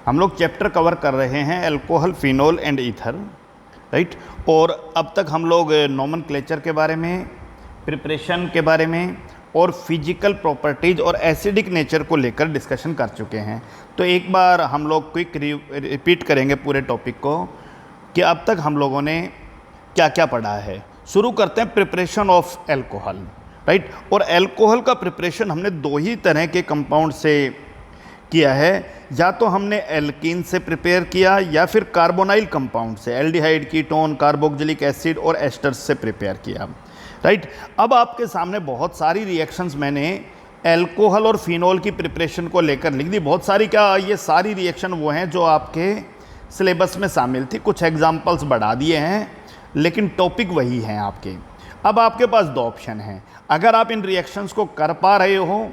हम लोग chapter cover कर रहे हैं alcohol, phenol and ether, right. और अब तक हम लोग नोमेनक्लेचर के बारे में, प्रिपरेशन के बारे में और फिजिकल प्रॉपर्टीज़ और एसिडिक नेचर को लेकर डिस्कशन कर चुके हैं। तो एक बार हम लोग क्विक रिपीट करेंगे पूरे टॉपिक को कि अब तक हम लोगों ने क्या क्या पढ़ा है। शुरू करते हैं प्रिपरेशन ऑफ एल्कोहल, राइट। और एल्कोहल का प्रिपरेशन हमने दो ही तरह के कंपाउंड से किया है, या तो हमने एल्कीन से प्रिपेयर किया या फिर कार्बोनाइल कंपाउंड से, एल्डिहाइड, कीटोन, कार्बोक्सिलिक एसिड और एस्टर्स से प्रिपेयर किया, राइट। अब आपके सामने बहुत सारी रिएक्शंस मैंने एल्कोहल और फिनोल की प्रिपरेशन को लेकर लिख दी। बहुत सारी, क्या ये सारी रिएक्शन वो हैं जो आपके सिलेबस में शामिल थी, कुछ एग्जाम्पल्स बढ़ा दिए हैं लेकिन टॉपिक वही हैं आपके। अब आपके पास दो ऑप्शन हैं। अगर आप इन रिएक्शंस को कर पा रहे हो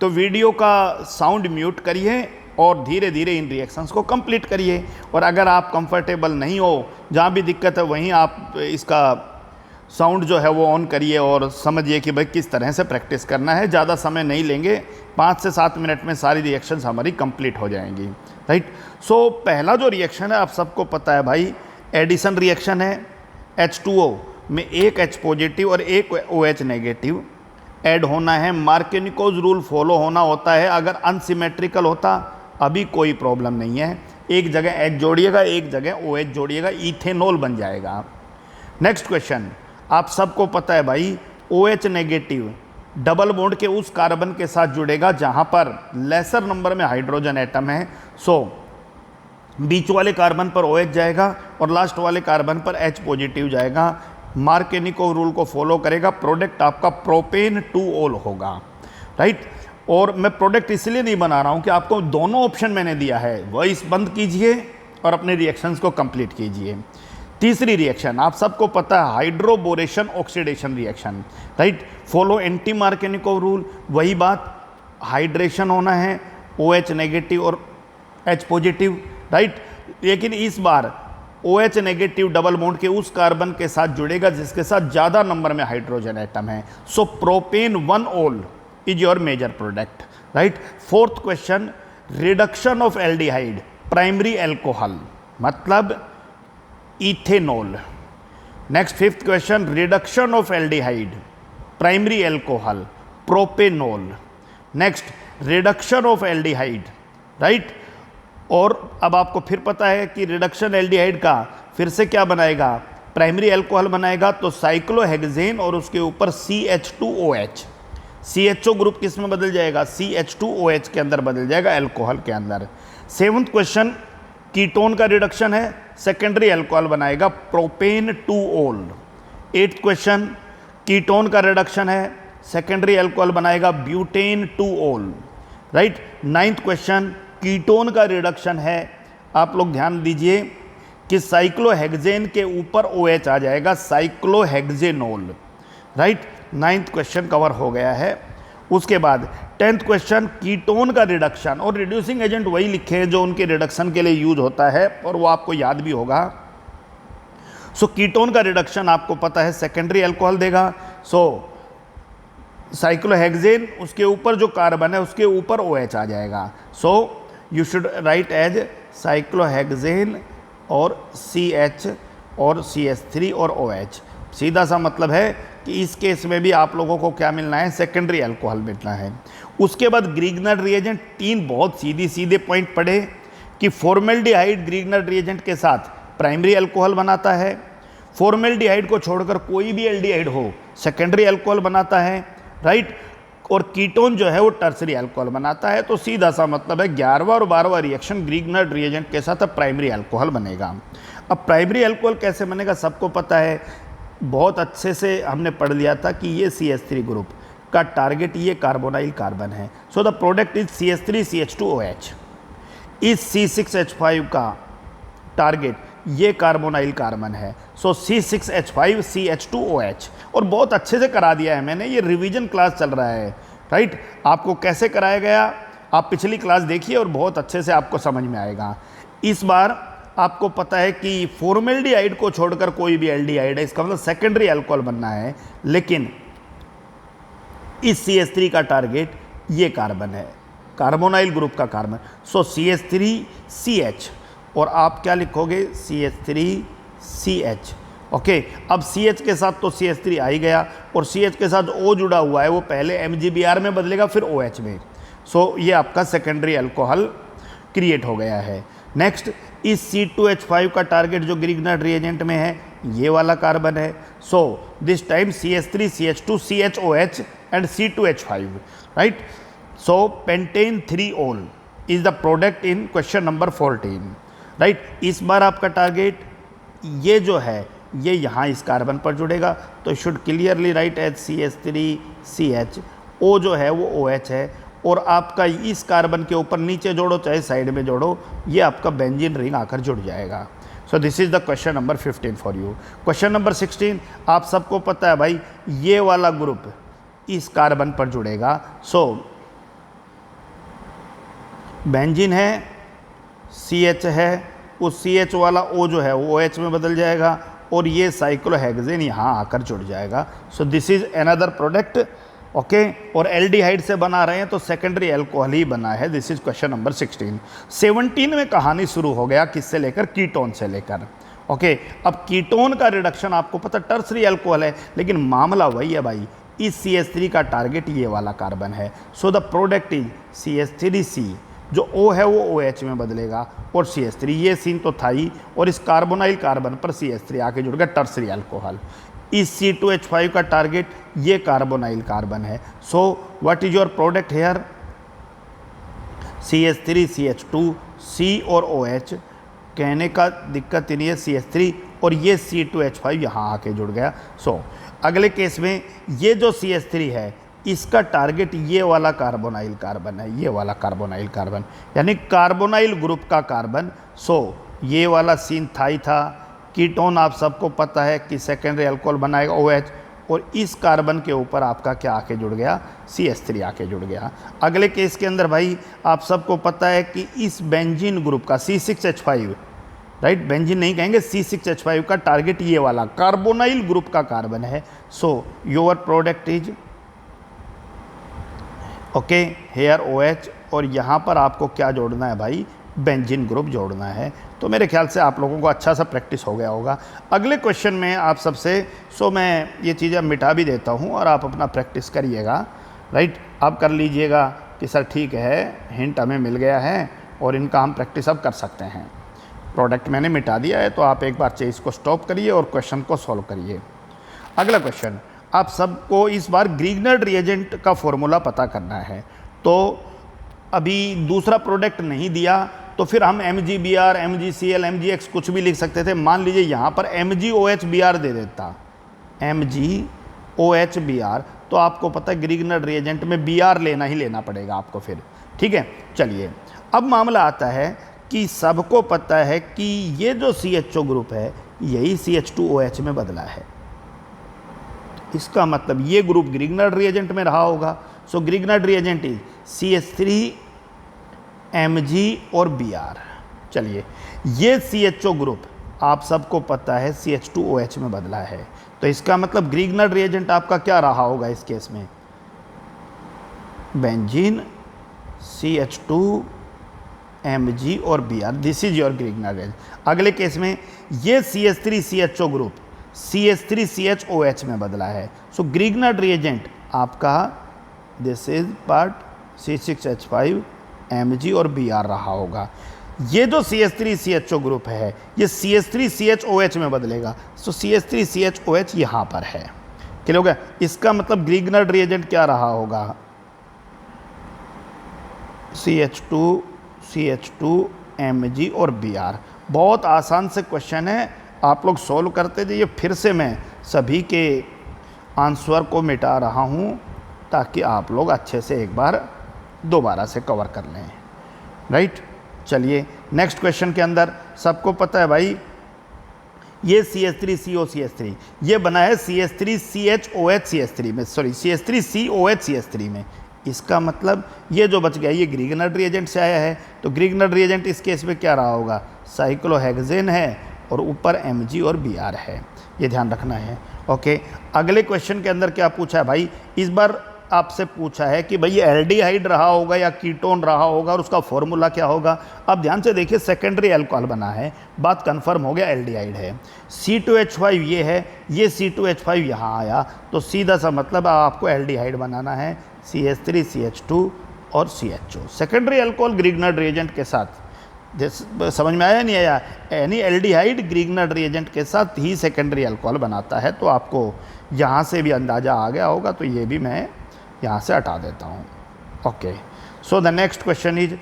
तो वीडियो का साउंड म्यूट करिए और धीरे धीरे इन रिएक्शंस को कंप्लीट करिए। और अगर आप कंफर्टेबल नहीं हो, जहाँ भी दिक्कत है वहीं आप इसका साउंड जो है वो ऑन करिए और समझिए कि भाई किस तरह से प्रैक्टिस करना है। ज़्यादा समय नहीं लेंगे, 5 से 7 मिनट में सारी रिएक्शंस हमारी कंप्लीट हो जाएंगी, राइट। सो पहला जो रिएक्शन है आप सबको पता है भाई, एडिशन रिएक्शन है। H2O में एक H पॉजिटिव और एक OH नेगेटिव ऐड होना है। मार्केनिकोज रूल फॉलो होना होता है। अगर अनसिमेट्रिकल होता अभी कोई प्रॉब्लम नहीं है, एक जगह H जोड़िएगा, एक जगह OH जोड़िएगा, इथेनॉल बन जाएगा। नेक्स्ट क्वेश्चन, आप सबको पता है भाई, OH नेगेटिव डबल बॉन्ड के उस कार्बन के साथ जुड़ेगा जहां पर लेसर नंबर में हाइड्रोजन एटम है। सो बीच वाले कार्बन पर OH जाएगा और लास्ट वाले कार्बन पर H पॉजिटिव जाएगा। मार्केनिकोव रूल को फॉलो करेगा, प्रोडक्ट आपका प्रोपेन 2-ऑल होगा, राइट। और मैं प्रोडक्ट इसलिए नहीं बना रहा हूं कि आपको दोनों ऑप्शन मैंने दिया है, वही बंद कीजिए और अपने रिएक्शंस को कंप्लीट कीजिए। तीसरी रिएक्शन आप सबको पता है, hydroboration oxidation reaction, right. Follow anti Markovnikov rule, वही बात, हाइड्रेशन होना है, OH नेगेटिव और H पॉजिटिव, राइट। लेकिन इस बार OH नेगेटिव डबल बॉन्ड के उस कार्बन के साथ जुड़ेगा जिसके साथ ज़्यादा नंबर में हाइड्रोजन एटम है। सो प्रोपेन 1-ऑल is your major product, right. Fourth question, reduction of aldehyde primary alcohol मतलब ethanol. Next fifth question, reduction of aldehyde primary alcohol propanol. Next reduction of aldehyde, right. और अब आपको फिर पता है कि रिडक्शन एल्डिहाइड का फिर से क्या बनाएगा, प्राइमरी अल्कोहल बनाएगा, तो साइक्लोहेक्सेन और उसके ऊपर CH2OH, CHO ग्रुप किस में बदल जाएगा, CH2OH के अंदर बदल जाएगा, अल्कोहल के अंदर। सेवंथ क्वेश्चन, कीटोन का रिडक्शन है, सेकेंडरी अल्कोहल बनाएगा, प्रोपेन 2-ऑल। एट्थ क्वेश्चन, कीटोन का रिडक्शन है, सेकेंडरी अल्कोहल बनाएगा, ब्यूटेन 2-ऑल, राइट। नाइन्थ क्वेश्चन, कीटोन का रिडक्शन है, आप लोग ध्यान दीजिए कि साइक्लोहेक्सेन के ऊपर OH आ जाएगा, cyclohexanol, right. Ninth question cover हो गया है। उसके बाद 10th क्वेश्चन, कीटोन का रिडक्शन, और रिड्यूसिंग एजेंट वही लिखे हैं जो उनके रिडक्शन के लिए यूज होता है और वो आपको याद भी होगा। सो कीटोन का रिडक्शन आपको पता है सेकेंडरी अल्कोहल देगा। सो साइक्लोहेक्सेन, उसके ऊपर जो कार्बन है उसके ऊपर OH आ जाएगा। So you should write as cyclohexane और CH और CH3 और OH। सीधा सा मतलब है कि इस केस में भी आप लोगों को क्या मिलना है, सेकेंडरी अल्कोहल मिलना है। उसके बाद ग्रीगनर रिएजेंट, 3 बहुत सीधे सीधे पॉइंट पढ़े कि फॉर्मेल्डिहाइड ग्रीगनर रिएजेंट के साथ प्राइमरी अल्कोहल बनाता है, फॉर्मेल्डिहाइड को छोड़कर कोई भी एल्डिहाइड हो सेकेंडरी अल्कोहल बनाता है, राइट। और कीटोन जो है वो टर्सरी अल्कोहल बनाता है। तो सीधा सा मतलब है 11वां और 12वां रिएक्शन ग्रीगनर रिएजेंट के साथ अब प्राइमरी अल्कोहल बनेगा। अब प्राइमरी अल्कोहल कैसे बनेगा सबको पता है, बहुत अच्छे से हमने पढ़ लिया था कि ये CH3 ग्रुप का टारगेट ये कार्बोनाइल कार्बन है। So the product is CH3CH2OH। इस C6H5 का टारगेट ये कार्बोनाइल कार्बन है। सो C6H5CH2OH। और बहुत अच्छे से करा दिया है मैंने, ये रिवीजन क्लास चल रहा है, राइट। आपको कैसे कराया गया आप पिछली क्लास देखिए और बहुत अच्छे से आपको समझ में आएगा। इस बार आपको पता है कि फॉर्मेल्डिहाइड को छोड़कर कोई भी एल्डिहाइड है, इसका मतलब सेकेंडरी अल्कोहल बनना है, लेकिन इस CH3 का टारगेट ये कार्बन है, कार्बोनाइल ग्रुप का कार्बन। सो CH3CH और आप क्या लिखोगे CH3CH। ओके, अब CH के साथ तो CH3 आ ही गया और CH के साथ O जुड़ा हुआ है, वो पहले MgBr में बदलेगा फिर OH में। सो ये आपका सेकेंडरी अल्कोहल क्रिएट हो गया है। नेक्स्ट, इस C2H5 का टारगेट जो ग्रिग्नार्ड रिएजेंट में है ये वाला कार्बन है। So this time CH3CH2 CHOH and C2H5, right. So pentane 3-ol is the product in question number 14, right. इस बार आपका टारगेट ये जो है ये यहाँ इस कार्बन पर जुड़ेगा, तो should clearly write as CH3CH। O जो है वो OH है और आपका इस कार्बन के ऊपर नीचे जोड़ो चाहे साइड में जोड़ो, ये आपका बेंजीन रिंग आकर जुड़ जाएगा। So this is the question number 15 for you. Question number 16, आप सबको पता है भाई ये वाला ग्रुप इस कार्बन पर जुड़ेगा। सो बेंजीन है, CH है, उस CH वाला O जो है वो OH में बदल जाएगा और ये साइक्लोहेक्सेन यहाँ आकर जुड़ जाएगा। So this is another product. Okay, और एल्डिहाइड से बना रहे हैं तो सेकेंडरी अल्कोहल ही बना है। This is question number 16। 17 में कहानी शुरू हो गया, किससे लेकर, कीटोन से लेकर। ओके, अब कीटोन का रिडक्शन आपको पता टर्सरी अल्कोहल है, लेकिन मामला वही है भाई, इस CH3 का टारगेट ये वाला कार्बन है। So the product is CH3C, जो O है वो OH में बदलेगा और CH3, ये सीन तो था ही, और इस कार्बोनाइल कार्बन पर CH3 आके जुड़ गया टर्सरी अल्कोहल। इस C2H5 का टारगेट ये कार्बोनाइल कार्बन है। So what is your product here, CH3CH2 C और OH, कहने का दिक्कत ही नहीं है, CH3 और ये C2H5 यहाँ आके जुड़ गया। सो अगले केस में ये जो CH3 है इसका टारगेट ये वाला कार्बोनाइल कार्बन है, ये वाला कार्बोनाइल कार्बन, यानी कार्बोनाइल ग्रुप का कार्बन। सो ये वाला सीन था ही था। कीटोन आप सबको पता है कि सेकेंडरी अल्कोहल बनाएगा OH, और इस कार्बन के ऊपर आपका क्या आके जुड़ गया, CH3 आके जुड़ गया। अगले केस के अंदर भाई आप सबको पता है कि इस बेंजीन ग्रुप का C6H5, राइट, बेंजीन नहीं कहेंगे, C6H5 का टारगेट ये वाला कार्बोनाइल ग्रुप का कार्बन है। So your product is okay hair OH, और यहाँ पर आपको क्या जोड़ना है भाई, बेंजीन ग्रुप जोड़ना है। तो मेरे ख्याल से आप लोगों को अच्छा सा प्रैक्टिस हो गया होगा। अगले क्वेश्चन में आप सबसे, सो मैं ये चीज़ें मिटा भी देता हूँ और आप अपना प्रैक्टिस करिएगा, राइट। आप कर लीजिएगा कि सर ठीक है, हिंट हमें मिल गया है और इनका हम प्रैक्टिस अब कर सकते हैं। प्रोडक्ट मैंने मिटा दिया है, तो आप एक बार चीज़ को स्टॉप करिए और क्वेश्चन को सॉल्व करिए। अगला क्वेश्चन, आप सबको इस बार ग्रिग्नार्ड रिएजेंट का फॉर्मूला पता करना है। तो अभी दूसरा प्रोडक्ट नहीं दिया तो फिर हम MgBr, MgCl, MgX कुछ भी लिख सकते थे। मान लीजिए यहाँ पर MgOHBr दे देता, MgOHBr, तो आपको पता है ग्रिग्नार्ड रिएजेंट में Br लेना ही लेना पड़ेगा आपको फिर, ठीक है। चलिए, अब मामला आता है कि सबको पता है कि ये जो CHO ग्रुप है यही CH2OH में बदला है। इसका मतलब ये ग्रुप ग्रिग्नार्ड रिएजेंट में रहा होगा। So Grignard reagent is CH3, Mg और Br। चलिए, ये CHO ग्रुप आप सबको पता है CH2OH में बदला है, तो इसका मतलब ग्रिग्नार्ड रिएजेंट आपका क्या रहा होगा इस केस में, बेंजीन, CH2, Mg और Br। This is your Grignard reagent. अगले केस में ये CH3CHO ग्रुप CH3CHOH में बदला है। सो ग्रिग्नार्ड रिएजेंट आपका this is part C6H5, Mg और Br रहा होगा। ये जो CH3CHO ग्रुप है ये CH3CHOH में बदलेगा। सो CH3CHOH यहाँ पर है, क्लियर हो गया। इसका मतलब ग्रिग्नार्ड रिएजेंट क्या रहा होगा, CH2 Mg और Br। बहुत आसान से क्वेश्चन है, आप लोग सॉल्व करते जाइए। फिर से मैं सभी के आंसर को मिटा रहा हूँ ताकि आप लोग अच्छे से एक बार दोबारा से कवर कर लें, राइट। चलिए, नेक्स्ट क्वेश्चन के अंदर सबको पता है भाई ये CH3COCH3 ये बना है CH3CHOH में, सॉरी CH3COH में। इसका मतलब ये जो बच गया ये ग्रिग्नार्ड रिएजेंट से आया है, तो ग्रिग्नार्ड रिएजेंट इस केस में क्या रहा होगा, साइक्लोहेक्सेन है और ऊपर Mg और Br है, ये ध्यान रखना है। ओके, अगले क्वेश्चन के अंदर क्या पूछा है भाई, इस बार आपसे पूछा है कि भाई ये एल्डिहाइड रहा होगा या कीटोन रहा होगा और उसका फॉर्मूला क्या होगा। अब ध्यान से देखिए, सेकेंडरी अल्कोहल बना है, बात कंफर्म हो गया, एल्डिहाइड है। C2H5 ये है, ये C2H5 यहाँ आया, तो सीधा सा मतलब आपको एल्डिहाइड बनाना है, CH3 CH2 और CHO। सेकेंडरी अल्कोहल ग्रिग्नर्ड रिएजेंट के साथ, समझ में आया नहीं आया, यानी एल्डिहाइड ग्रिग्नर्ड रिएजेंट के साथ ही सेकेंडरी अल्कोहल बनाता है। तो आपको यहाँ से भी अंदाज़ा आ गया होगा, तो ये भी मैं यहाँ से हटा देता हूँ। Okay, so the next question is,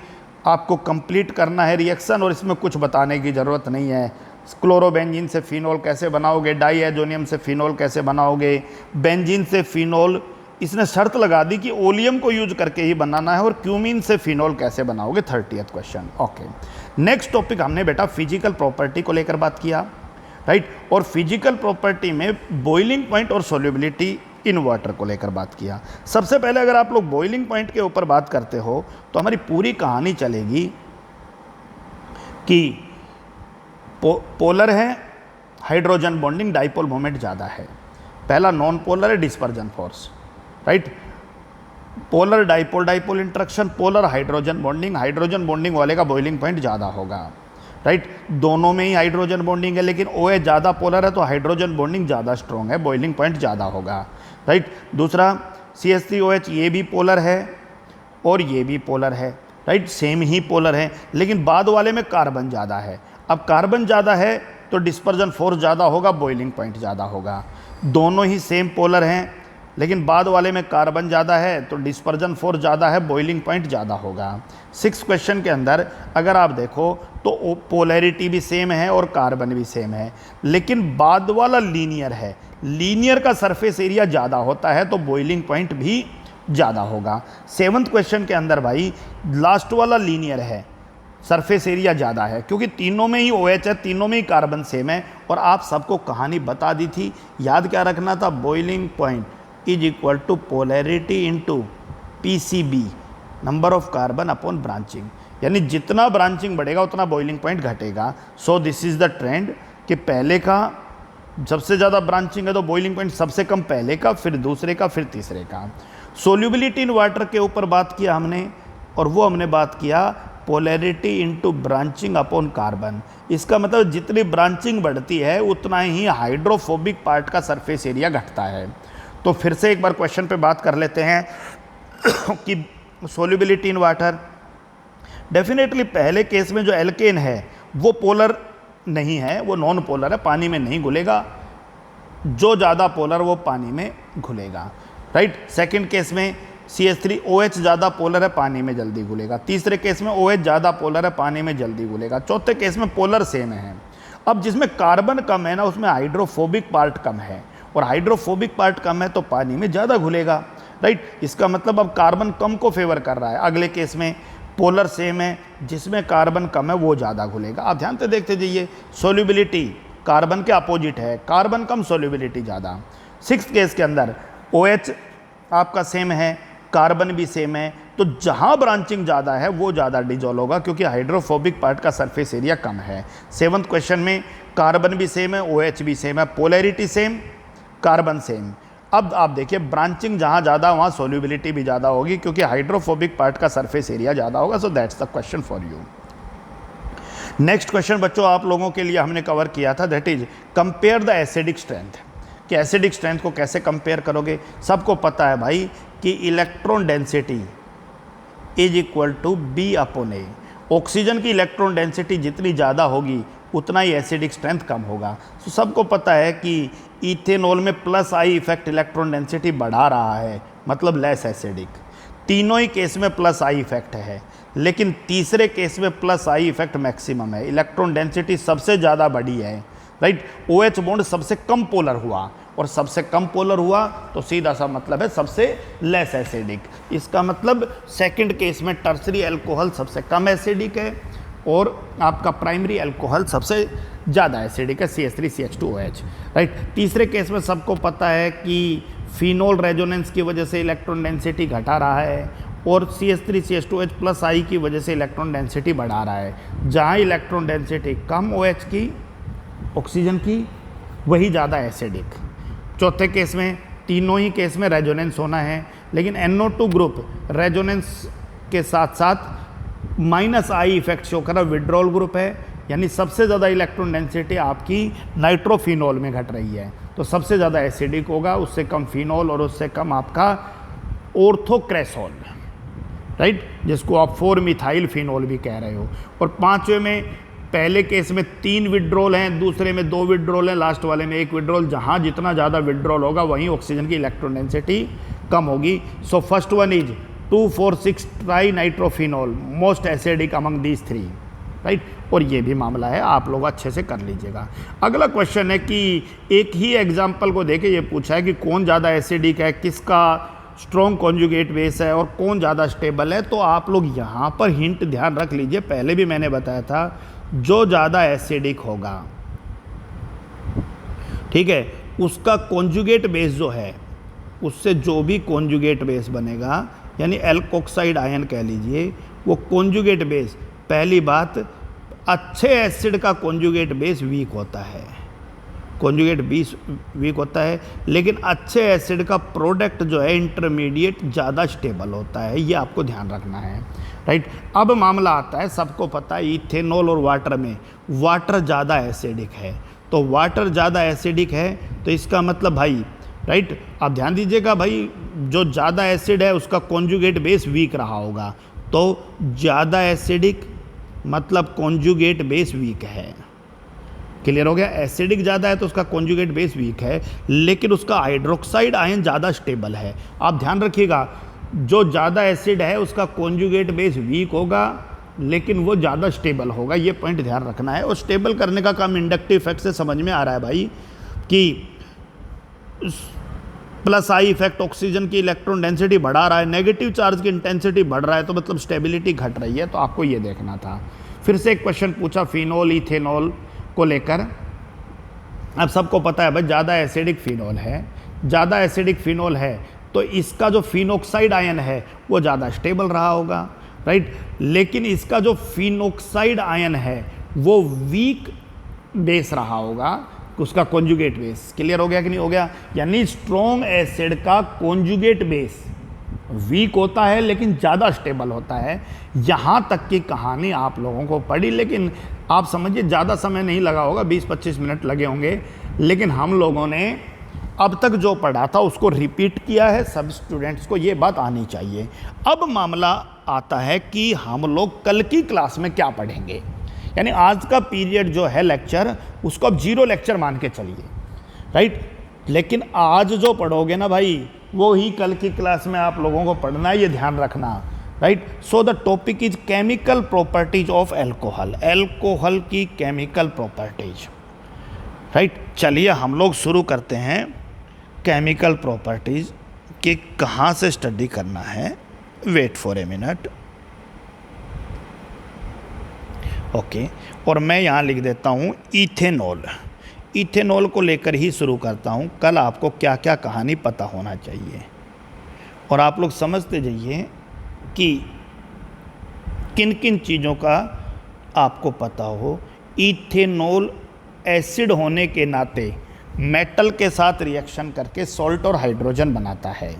आपको कंप्लीट करना है रिएक्शन और इसमें कुछ बताने की ज़रूरत नहीं है। क्लोरोबेंजीन से फिनोल कैसे बनाओगे, डाईएजोनियम से फिनोल कैसे बनाओगे, बेंजीन से फिनोल, इसने शर्त लगा दी कि ओलियम को यूज करके ही बनाना है, और क्यूमीन से फिनोल कैसे बनाओगे, 30th question. Okay, next topic हमने बेटा फिजिकल प्रॉपर्टी को लेकर बात किया, राइट। और फिजिकल प्रॉपर्टी में बॉइलिंग पॉइंट और सोल्यूबिलिटी इन वाटर को लेकर बात किया। सबसे पहले अगर आप लोग बॉइलिंग पॉइंट के ऊपर बात करते हो तो हमारी पूरी कहानी चलेगी कि पोलर है, हाइड्रोजन बॉन्डिंग, डाइपोल मोमेंट ज़्यादा है। पहला नॉन पोलर है, dispersion force, right. Polar dipole, dipole interaction, polar hydrogen bonding वाले का बॉइलिंग पॉइंट ज़्यादा होगा, राइट। दोनों में ही हाइड्रोजन बॉन्डिंग है, लेकिन OH ज़्यादा पोलर है तो हाइड्रोजन बॉन्डिंग ज़्यादा स्ट्रॉन्ग है, बॉइलिंग पॉइंट ज़्यादा होगा, राइट। दूसरा CH3OH, ये भी पोलर है और ये भी पोलर है, राइट, सेम ही पोलर है, लेकिन बाद वाले में कार्बन ज़्यादा है। अब कार्बन ज़्यादा है तो डिस्पर्जन फोर्स ज़्यादा होगा, बॉइलिंग पॉइंट ज़्यादा होगा। दोनों ही सेम पोलर हैं, लेकिन बाद वाले में कार्बन ज़्यादा है तो डिस्पर्जन फोर्स ज़्यादा है, बॉइलिंग पॉइंट ज़्यादा होगा। 6 क्वेश्चन के अंदर अगर आप देखो तो पोलैरिटी भी सेम है और कार्बन भी सेम है, लेकिन बाद वाला लीनियर है, लीनियर का सरफेस एरिया ज़्यादा होता है तो बॉइलिंग पॉइंट भी ज़्यादा होगा। 7th क्वेश्चन के अंदर भाई लास्ट वाला लीनियर है, सरफेस एरिया ज़्यादा है, क्योंकि तीनों में ही OH है, तीनों में ही कार्बन सेम है। और आप सबको कहानी बता दी थी, याद क्या रखना था, boiling point is equal to polarity into PCB, number of carbon upon branching, यानी जितना ब्रांचिंग बढ़ेगा उतना बॉइलिंग पॉइंट घटेगा। So this is the trend कि पहले का सबसे ज़्यादा ब्रांचिंग है तो बॉइलिंग पॉइंट सबसे कम पहले का, फिर दूसरे का, फिर तीसरे का। सोल्यूबिलिटी इन वाटर के ऊपर बात किया हमने, और वो हमने बात किया polarity into branching upon carbon. इसका मतलब जितनी ब्रांचिंग बढ़ती है उतना ही हाइड्रोफोबिक पार्ट का सरफेस एरिया घटता है। तो फिर से एक बार क्वेश्चन पे बात कर लेते हैं कि सोल्यूबिलिटी इन वाटर, डेफिनेटली पहले केस में जो एल्केन है वो पोलर नहीं है, वो नॉन पोलर है, पानी में नहीं घुलेगा, जो ज़्यादा पोलर वो पानी में घुलेगा, राइट। सेकंड केस में CH3OH ज़्यादा पोलर है, पानी में जल्दी घुलेगा। तीसरे केस में OH ज़्यादा पोलर है, पानी में जल्दी घुलेगा। चौथे केस में पोलर सेम है। अब जिसमें कार्बन कम है ना, उसमें हाइड्रोफोबिक पार्ट कम है, और हाइड्रोफोबिक पार्ट कम है तो पानी में ज़्यादा घुलेगा, राइट। इसका मतलब अब कार्बन कम को फेवर कर रहा है। अगले केस में पोलर सेम है, जिसमें कार्बन कम है वो ज़्यादा घुलेगा। आप ध्यान से देखते जाइए, सोल्यूबिलिटी कार्बन के अपोजिट है, कार्बन कम सोल्यूबिलिटी ज़्यादा। 6th केस के अंदर OH आपका सेम है, कार्बन भी सेम है, तो जहाँ ब्रांचिंग ज़्यादा है वो ज़्यादा डिजोल्व होगा, क्योंकि हाइड्रोफोबिक पार्ट का सरफेस एरिया कम है। 7th क्वेश्चन में कार्बन भी सेम है, OH भी सेम है, पोलैरिटी सेम, कार्बन सेम। अब आप देखिए, ब्रांचिंग जहाँ ज़्यादा वहाँ सोल्यूबिलिटी भी ज़्यादा होगी, क्योंकि हाइड्रोफोबिक पार्ट का सरफेस एरिया ज़्यादा होगा। So that's the question for you. Next question बच्चों आप लोगों के लिए हमने कवर किया था, that is compare the acidic strength, कि एसिडिक स्ट्रेंथ को कैसे कंपेयर करोगे। सबको पता है भाई कि electron density is equal to B/A। Oxygen की इलेक्ट्रॉन डेंसिटी जितनी ज़्यादा होगी उतना ही एसिडिक स्ट्रेंथ कम होगा। तो सबको पता है कि इथेनॉल में +I इफेक्ट इलेक्ट्रॉन डेंसिटी बढ़ा रहा है, मतलब लेस एसिडिक। तीनों ही केस में +I इफेक्ट है, लेकिन तीसरे केस में +I इफेक्ट मैक्सिमम है, इलेक्ट्रॉन डेंसिटी सबसे ज़्यादा बढ़ी है, राइट। OH बॉन्ड सबसे कम पोलर हुआ, और सबसे कम पोलर हुआ तो सीधा सा मतलब है सबसे लेस एसिडिक। इसका मतलब सेकंड केस में टर्सरी अल्कोहल सबसे कम एसिडिक है, और आपका प्राइमरी अल्कोहल सबसे ज़्यादा एसिडिक है, CH3CH2OH, राइट। तीसरे केस में सबको पता है कि फिनोल रेजोनेंस की वजह से इलेक्ट्रॉन डेंसिटी घटा रहा है, और CH3CH2OH +I की वजह से इलेक्ट्रॉन डेंसिटी बढ़ा रहा है। जहाँ इलेक्ट्रॉन डेंसिटी कम OH की, ऑक्सीजन की, वही ज़्यादा एसिडिक। चौथे केस में तीनों ही केस में रेजोनेंस होना है, लेकिन NO2 ग्रुप रेजोनेंस के साथ साथ -I इफेक्ट शो कर रहा विड्रॉल ग्रुप है, यानी सबसे ज़्यादा इलेक्ट्रॉन डेंसिटी आपकी नाइट्रोफिनॉल में घट रही है, तो सबसे ज़्यादा एसिडिक होगा, उससे कम फिनॉल और उससे कम आपका ऑर्थोक्रेसॉल, राइट, जिसको आप 4-मिथाइल फिनॉल भी कह रहे हो। और पांचवें में पहले केस में 3 विड्रॉल हैं, दूसरे में 2 विड्रॉल हैं, लास्ट वाले में 1 विड्रॉल। जहाँ जितना ज़्यादा विड्रॉल होगा वहीं ऑक्सीजन की इलेक्ट्रॉन डेंसिटी कम होगी। So first one is 2,4,6 try nitrophenol, most acidic among these 3, right. और ये भी मामला है, आप लोग अच्छे से कर लीजिएगा। अगला क्वेश्चन है कि एक ही एग्जाम्पल को देके ये पूछा है कि कौन ज़्यादा एसिडिक है, किसका स्ट्रॉन्ग कॉन्जुगेट बेस है और कौन ज़्यादा स्टेबल है। तो आप लोग यहाँ पर हिंट ध्यान रख लीजिए, पहले भी मैंने बताया था, जो ज़्यादा एसिडिक होगा, ठीक है, उसका कॉन्जुगेट बेस जो है, उससे जो भी कॉन्जुगेट बेस बनेगा, यानी एल्कोक्साइड आयन कह लीजिए, वो कॉन्जुगेट बेस, पहली बात, अच्छे एसिड का कॉन्जुगेट बेस वीक होता है, कॉन्जुगेट बेस वीक होता है, लेकिन अच्छे एसिड का प्रोडक्ट जो है इंटरमीडिएट ज़्यादा स्टेबल होता है, ये आपको ध्यान रखना है, राइट। अब मामला आता है, सबको पता है इथेनॉल और वाटर में, वाटर ज़्यादा एसिडिक है, तो वाटर ज़्यादा एसिडिक है तो इसका मतलब भाई, राइट, आप ध्यान दीजिएगा भाई, जो ज़्यादा एसिड है उसका कॉन्जुगेट बेस वीक रहा होगा, तो ज़्यादा एसिडिक मतलब कॉन्जुगेट बेस वीक है। क्लियर हो गया? एसिडिक ज़्यादा है तो उसका कॉन्जुगेट बेस वीक है, लेकिन उसका हाइड्रोक्साइड आयन ज़्यादा स्टेबल है। आप ध्यान रखिएगा, जो ज़्यादा एसिड है उसका कॉन्जुगेट बेस वीक होगा, लेकिन वो ज़्यादा स्टेबल होगा, ये पॉइंट ध्यान रखना है। और स्टेबल करने का काम इंडक्टिव इफेक्ट से समझ में आ रहा है भाई, कि +I इफेक्ट ऑक्सीजन की इलेक्ट्रॉन डेंसिटी बढ़ा रहा है, नेगेटिव चार्ज की इंटेंसिटी बढ़ रहा है, तो मतलब स्टेबिलिटी घट रही है, तो आपको ये देखना था। फिर से एक क्वेश्चन पूछा फिनॉल इथेनॉल को लेकर। अब सबको पता है भाई, ज़्यादा एसिडिक फिनॉल है, ज़्यादा एसिडिक फिनॉल है तो इसका जो फिनॉक्साइड आयन है वो ज़्यादा स्टेबल रहा होगा, राइट। लेकिन इसका जो फिनॉक्साइड आयन है वो वीक बेस रहा होगा, उसका कॉन्जुगेट बेस। क्लियर हो गया कि नहीं हो गया? यानी स्ट्रॉन्ग एसिड का कॉन्जुगेट बेस वीक होता है लेकिन ज़्यादा स्टेबल होता है। यहाँ तक की कहानी आप लोगों को पढ़ी, लेकिन आप समझिए ज़्यादा समय नहीं लगा होगा, 20-25 मिनट लगे होंगे, लेकिन हम लोगों ने अब तक जो पढ़ा था उसको रिपीट किया है। सब स्टूडेंट्स को ये बात आनी चाहिए। अब मामला आता है कि हम लोग कल की क्लास में क्या पढ़ेंगे, यानी आज का पीरियड जो है लेक्चर, उसको अब 0 लेक्चर मान के चलिए, राइट। लेकिन आज जो पढ़ोगे ना भाई, वो ही कल की क्लास में आप लोगों को पढ़ना है, ये ध्यान रखना, right. So the topic is chemical properties of alcohol, alcohol की केमिकल प्रॉपर्टीज, राइट। चलिए हम लोग शुरू करते हैं केमिकल प्रॉपर्टीज कि कहाँ से स्टडी करना है। Wait for a minute, okay. और मैं यहाँ लिख देता हूँ इथेनॉल, इथेनॉल को लेकर ही शुरू करता हूँ। कल आपको क्या क्या कहानी पता होना चाहिए, और आप लोग समझते जाइए कि किन किन चीज़ों का आपको पता हो। इथेनॉल एसिड होने के नाते मेटल के साथ रिएक्शन करके सॉल्ट और हाइड्रोजन बनाता है।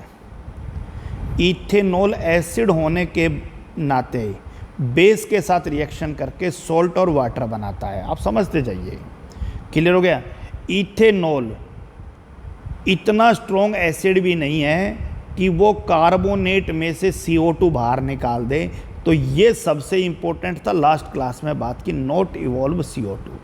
इथेनॉल एसिड होने के नाते बेस के साथ रिएक्शन करके सॉल्ट और वाटर बनाता है। आप समझते जाइए। क्लियर हो गया? इथेनॉल इतना स्ट्रॉन्ग एसिड भी नहीं है कि वो कार्बोनेट में से CO2 बाहर निकाल दे, तो ये सबसे इंपॉर्टेंट था, लास्ट क्लास में बात की, नॉट इवॉल्व CO2।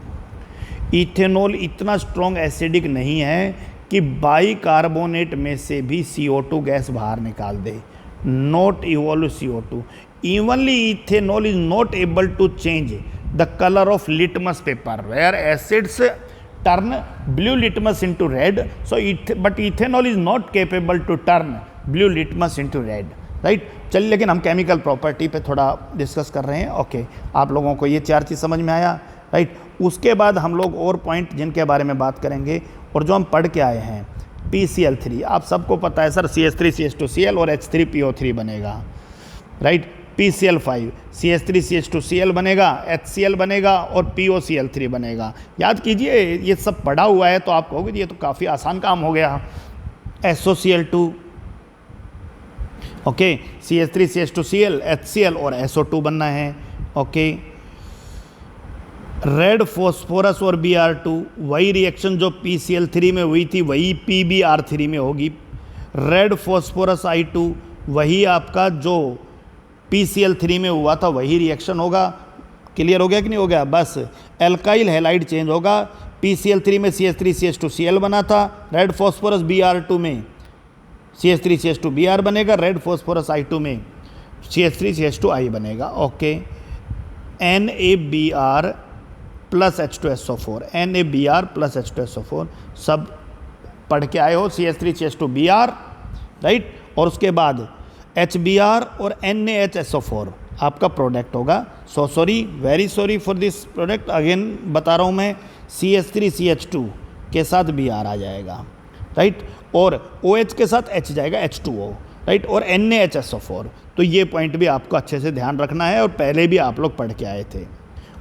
इथेनॉल इतना स्ट्रॉन्ग एसिडिक नहीं है कि बाइकार्बोनेट में से भी CO2 गैस बाहर निकाल दे, not evolve CO2। Evenly ethanol is not able to change the color of litmus paper where acids turn blue litmus into red, so but ethanol is not capable to turn blue litmus into red, right। चलिए, लेकिन हम chemical property पे थोड़ा discuss कर रहे हैं, okay. आप लोगों को ये 4 चीज़ समझ में आया, राइट। उसके बाद हम लोग और पॉइंट जिनके बारे में बात करेंगे और जो हम पढ़ के आए हैं, PCl3, आप सबको पता है सर CH3CH2Cl और H3PO3 बनेगा, राइट। PCl5 CH3CH2Cl बनेगा, HCl बनेगा और POCl3 बनेगा। याद कीजिए, ये सब पढ़ा हुआ है तो आप कहोगे ये तो काफ़ी आसान काम हो गया। SOCl2 ओके, CH3CH2Cl HCl और SO2 बनना है। ओके, रेड फॉस्फोरस और Br2, वही रिएक्शन जो PCl3 में हुई थी वही PbR3 में होगी। रेड फॉस्फोरस I2, वही आपका जो PCl3 में हुआ था वही रिएक्शन होगा। क्लियर हो गया कि नहीं हो गया? बस एल्काइल हैलाइड चेंज होगा। PCl3 में CH3CH2Cl बना था, रेड फॉस्फोरस Br2 में CH3CH2Br बनेगा, रेड फॉस्फोरस I2 में CH3CH2I बनेगा। Okay, NaBr plus H2SO4, NaBr plus H2SO4 सब पढ़ के आए हो, CH3CH2Br, राइट। और उसके बाद HBr और NaHSO4 आपका प्रोडक्ट होगा। Sorry, very sorry for this product, again बता रहा हूँ मैं, CH3CH2 के साथ Br आ जाएगा, राइट, और OH के साथ H जाएगा, H2O, राइट, और NaHSO4। तो ये पॉइंट भी आपको अच्छे से ध्यान रखना है और पहले भी आप लोग पढ़ के आए थे।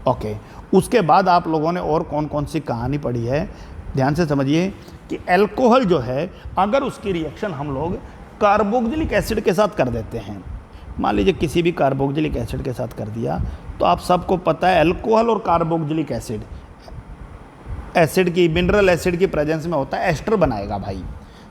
ओके, उसके बाद आप लोगों ने और कौन कौन सी कहानी पढ़ी है, ध्यान से समझिए कि अल्कोहल जो है अगर उसकी रिएक्शन हम लोग कार्बोक्सिलिक एसिड के साथ कर देते हैं, मान लीजिए किसी भी कार्बोक्सिलिक एसिड के साथ कर दिया, तो आप सबको पता है अल्कोहल और कार्बोक्सिलिक एसिड की, मिनरल एसिड की प्रेजेंस में होता है एस्टर बनाएगा भाई।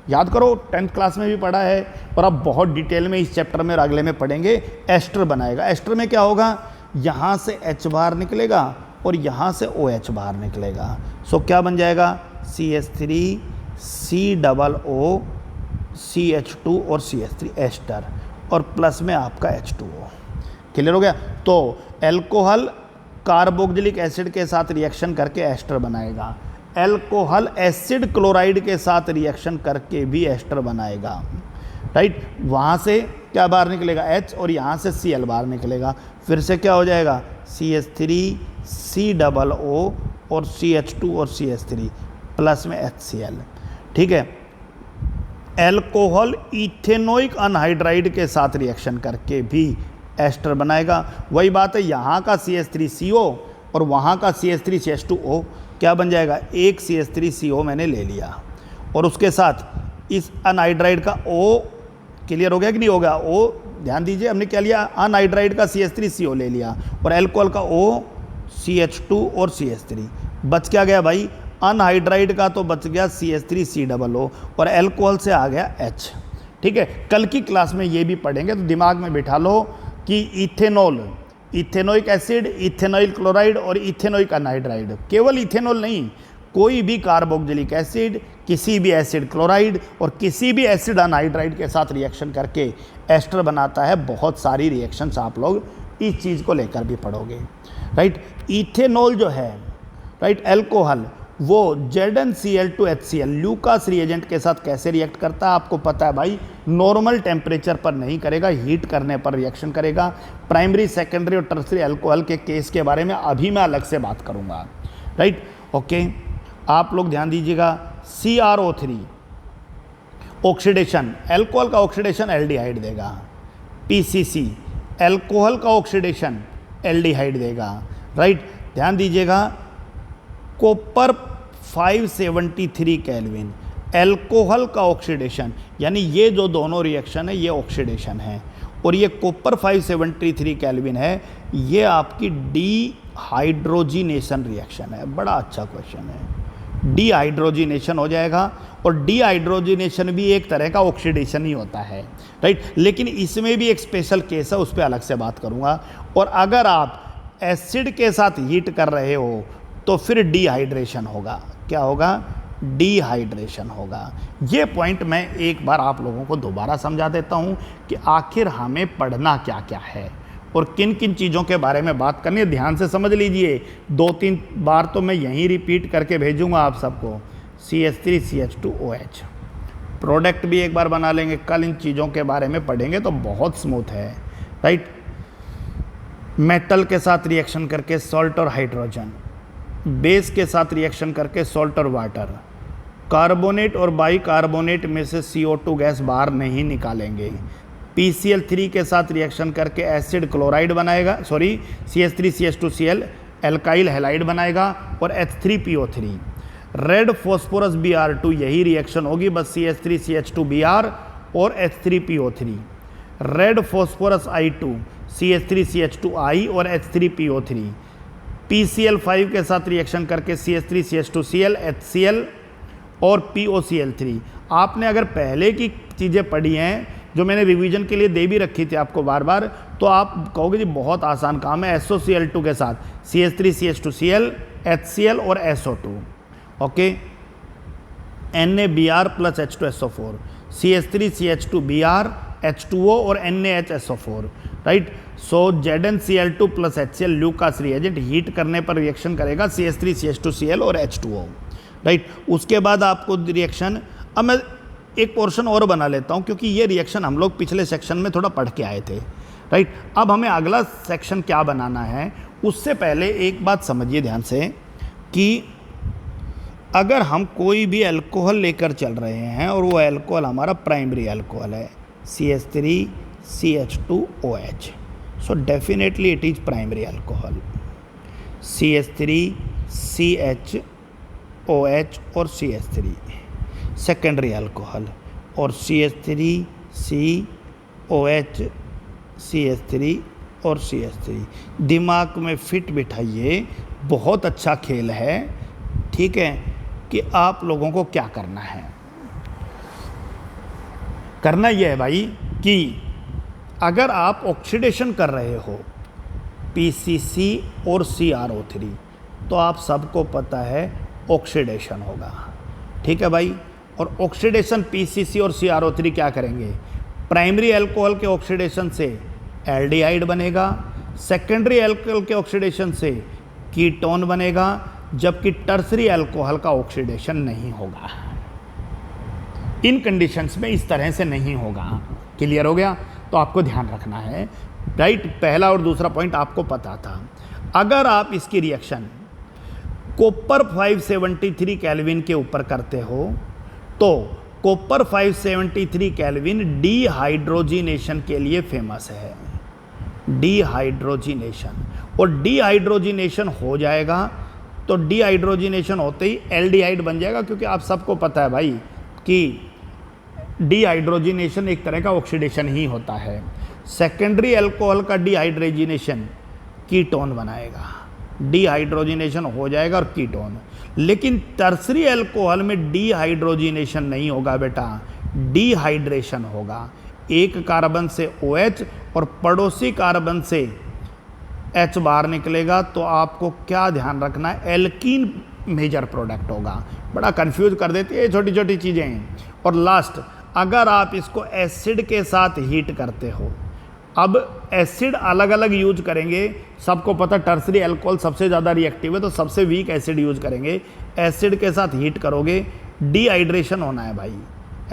याद करो, 10th क्लास में भी पढ़ा है और अब बहुत डिटेल में इस चैप्टर में और अगले में पढ़ेंगे। एस्टर बनाएगा, एस्टर में क्या होगा, यहाँ से H बाहर निकलेगा और यहाँ से OH बाहर निकलेगा। सो क्या बन जाएगा, CH3COO CH2 और CH3 एस्टर, और प्लस में आपका H2O। क्लियर हो गया? तो एल्कोहल कार्बोक्सिलिक एसिड के साथ रिएक्शन करके एस्टर बनाएगा, एल्कोहल एसिड क्लोराइड के साथ रिएक्शन करके भी एस्टर बनाएगा, राइट। वहाँ से क्या बाहर निकलेगा, H, और यहाँ से Cl बाहर निकलेगा। फिर से क्या हो जाएगा, CH3COO और CH2 और CH3 प्लस में HCl, ठीक है। एल्कोहल इथेनोइक अनहाइड्राइड के साथ रिएक्शन करके भी एस्टर बनाएगा। वही बात है, यहाँ का CH3CO और वहाँ का CH3CH2O क्या बन जाएगा, एक CH3CO मैंने ले लिया और उसके साथ इस अनहाइड्राइड का O, क्लियर हो गया कि नहीं हो गया? O, ध्यान दीजिए, हमने क्या लिया, अनहाइड्राइड का CH3CO ले लिया और एल्कोहल का O, CH2 और CH3, बच क्या गया भाई, अनहाइड्राइड का तो बच गया CH3COO और एल्कोहल से आ गया H, ठीक है। कल की क्लास में ये भी पढ़ेंगे, तो दिमाग में बिठा लो कि ethanol, ethanoic acid, ethanoyl chloride और इथेनोइक अनहाइड्राइड, केवल इथेनॉल नहीं, कोई भी कार्बोक्सिलिक एसिड, किसी भी एसिड क्लोराइड और किसी भी एसिड अनहाइड्राइड के साथ रिएक्शन करके एस्टर बनाता है। बहुत सारी रिएक्शंस आप लोग इस चीज़ को लेकर भी पढ़ोगे, राइट। इथेनॉल जो है, राइट, एल्कोहल, वो ZnCl2HCl ल्यूकास रिएजेंट के साथ कैसे रिएक्ट करता है आपको पता है भाई, नॉर्मल टेम्परेचर पर नहीं करेगा, हीट करने पर रिएक्शन करेगा। प्राइमरी, सेकेंडरी और टर्सरी अल्कोहल के केस के बारे में अभी मैं अलग से बात करूंगा, राइट। ओके, आप लोग ध्यान दीजिएगा, CrO3 ऑक्सीडेशन, एल्कोहल का ऑक्सीडेशन एल्डिहाइड देगा। PCC एल्कोहल का ऑक्सीडेशन एल्डिहाइड देगा, राइट। ध्यान दीजिएगा, कॉपर 573 केल्विन एल्कोहल का ऑक्सीडेशन, यानी ये जो दोनों रिएक्शन है ये ऑक्सीडेशन है और ये कॉपर 573 केल्विन है, ये आपकी डीहाइड्रोजिनेशन रिएक्शन है। बड़ा अच्छा क्वेश्चन है, डीहाइड्रोजिनेशन हो जाएगा और डीहाइड्रोजिनेशन भी एक तरह का ऑक्सीडेशन ही होता है, राइट। लेकिन इसमें भी एक स्पेशल केस है, उस पर अलग से बात करूँगा। और अगर आप एसिड के साथ हीट कर रहे हो तो फिर डिहाइड्रेशन होगा। क्या होगा, डिहाइड्रेशन होगा। ये पॉइंट मैं एक बार आप लोगों को दोबारा समझा देता हूँ कि आखिर हमें पढ़ना क्या क्या है और किन किन चीज़ों के बारे में बात करनी है। ध्यान से समझ लीजिए, 2-3 बार तो मैं यहीं रिपीट करके भेजूँगा आप सबको। CH3CH2OH प्रोडक्ट भी एक बार बना लेंगे, कल इन चीज़ों के बारे में पढ़ेंगे तो बहुत स्मूथ है, राइट। मेटल के साथ रिएक्शन करके सॉल्ट और हाइड्रोजन, बेस के साथ रिएक्शन करके सॉल्ट और वाटर, कार्बोनेट और बाइकार्बोनेट में से CO2 गैस बाहर नहीं निकालेंगे। PCl3 के साथ रिएक्शन करके एसिड क्लोराइड बनाएगा, सॉरी CH3CH2Cl एल्काइल हैलाइड बनाएगा और H3PO3। रेड फॉस्फोरस Br2 यही रिएक्शन होगी, बस CH3CH2Br और H3PO3। Red phosphorus I2 CH3CH2I और H3PO3 PCl5 के साथ रिएक्शन करके CH3CH2Cl HCl और POCl3। आपने अगर पहले की चीज़ें पढ़ी हैं जो मैंने रिवीजन के लिए दे भी रखी थी आपको बार बार, तो आप कहोगे जी बहुत आसान काम है। SOCl2 के साथ CH3CH2Cl HCl और SO2, okay. NaBr plus H2SO4 CH3CH2Br H2O और NaHSO4, राइट। सो ZnCl2 plus HCl Lucas reagent heat करने पर रिएक्शन करेगा CH3CH2Cl और H2O, राइट। उसके बाद आपको रिएक्शन, अब मैं एक पोर्शन और बना लेता हूँ क्योंकि ये रिएक्शन हम लोग पिछले सेक्शन में थोड़ा पढ़ के आए थे, राइट। अब हमें अगला सेक्शन क्या बनाना है, उससे पहले एक बात समझिए ध्यान से कि अगर हम कोई भी अल्कोहल लेकर चल रहे हैं और वो अल्कोहल हमारा प्राइमरी अल्कोहल है CH3CH2OH, so definitely it is primary alcohol. CH3CHOH और CH3 सेकेंडरी अल्कोहल, और CH3COH CH3 और CH3। दिमाग में फिट बिठाइए, बहुत अच्छा खेल है, ठीक है। कि आप लोगों को क्या करना है, करना यह है भाई कि अगर आप ऑक्सीडेशन कर रहे हो PCC और CrO3 तो आप सबको पता है ऑक्सीडेशन होगा, ठीक है भाई। और ऑक्सीडेशन PCC और CrO3 क्या करेंगे, प्राइमरी अल्कोहल के ऑक्सीडेशन से एल्डिहाइड बनेगा, सेकेंडरी अल्कोहल के ऑक्सीडेशन से कीटोन बनेगा, जबकि टर्सरी अल्कोहल का ऑक्सीडेशन नहीं होगा। इन कंडीशंस में इस तरह से नहीं होगा। क्लियर हो गया? तो आपको ध्यान रखना है, राइट। पहला और दूसरा पॉइंट आपको पता था। अगर आप इसकी रिएक्शन कॉपर 573 केल्विन के ऊपर करते हो तो कॉपर 573 केल्विन डीहाइड्रोजिनेशन के लिए फेमस है, डीहाइड्रोजिनेशन। और डीहाइड्रोजिनेशन हो जाएगा तो डीहाइड्रोजिनेशन होते ही एल्डिहाइड बन जाएगा, क्योंकि आप सबको पता है भाई कि डीहाइड्रोजिनेशन एक तरह का ऑक्सीडेशन ही होता है। सेकेंडरी अल्कोहल का डीहाइड्रोजिनेशन कीटोन बनाएगा, डीहाइड्रोजिनेशन हो जाएगा और कीटोन। लेकिन टर्सरी अल्कोहल में डीहाइड्रोजिनेशन नहीं होगा बेटा, डीहाइड्रेशन होगा। एक कार्बन से OH और पड़ोसी कार्बन से H बाहर निकलेगा, तो आपको क्या ध्यान रखना है, एल्कीन मेजर प्रोडक्ट होगा। बड़ा कंफ्यूज कर देती है छोटी छोटी चीज़ें। और लास्ट, अगर आप इसको एसिड के साथ हीट करते हो, अब एसिड अलग अलग यूज करेंगे, सबको पता टर्सरी अल्कोहल सबसे ज़्यादा रिएक्टिव है तो सबसे वीक एसिड यूज करेंगे। एसिड के साथ हीट करोगे, डिहाइड्रेशन होना है भाई।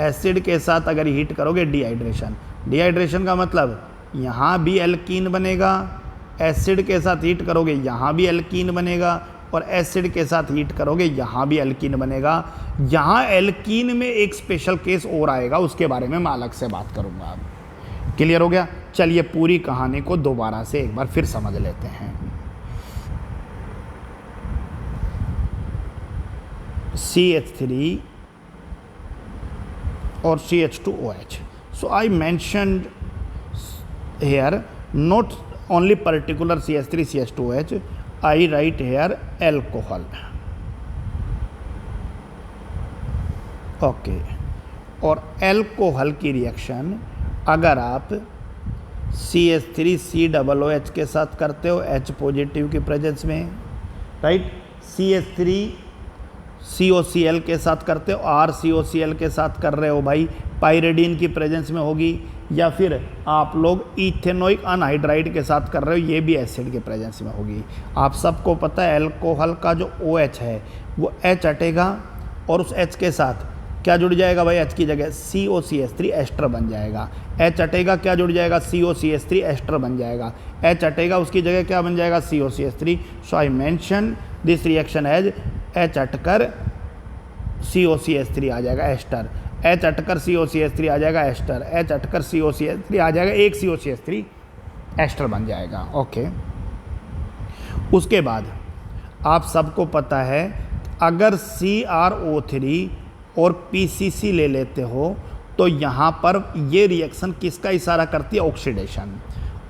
एसिड के साथ अगर हीट करोगे डिहाइड्रेशन, डिहाइड्रेशन का मतलब यहाँ भी एल्कीन बनेगा, एसिड के साथ हीट करोगे यहाँ भी एल्कीन बनेगा, और एसिड के साथ हीट करोगे यहाँ भी एल्कीन बनेगा। यहाँ एल्कीन में एक स्पेशल केस और आएगा, उसके बारे में मैं अलग से बात करूँगा। अब क्लियर हो गया? चलिए पूरी कहानी को दोबारा से एक बार फिर समझ लेते हैं। CH3 और CH2OH. So I mentioned here not only particular CH3 CH2OH, I write here alcohol. Okay, और अल्कोहल की रिएक्शन अगर आप CH3COOH के साथ करते हो H पॉजिटिव की प्रेजेंस में, राइट, CH3COCl के साथ करते हो, RCOCl के साथ कर रहे हो भाई, पायरिडीन की प्रेजेंस में होगी, या फिर आप लोग इथेनोइक अनहाइड्राइड के साथ कर रहे हो, ये भी एसिड के प्रेजेंस में होगी। आप सबको पता है अल्कोहल का जो OH है वो H हटेगा और उस H के साथ क्या जुड़ जाएगा भाई, H की जगह COCH3 एस्टर बन जाएगा। H हटेगा, क्या जुड़ जाएगा, COCH3 एस्टर बन जाएगा। H हटेगा, उसकी जगह क्या बन जाएगा, COCH3। So I mention this reaction as H हटकर COCH3 आ जाएगा एस्टर, H हटकर COCH3 आ जाएगा एस्टर, H हटकर COCH3 आ जाएगा, एक COCH3 एस्टर बन जाएगा। ओके, उसके बाद आप सबको पता है अगर CrO3 और PCC ले लेते हो तो तो यहाँ पर ये रिएक्शन किसका इशारा करती है? ऑक्सीडेशन।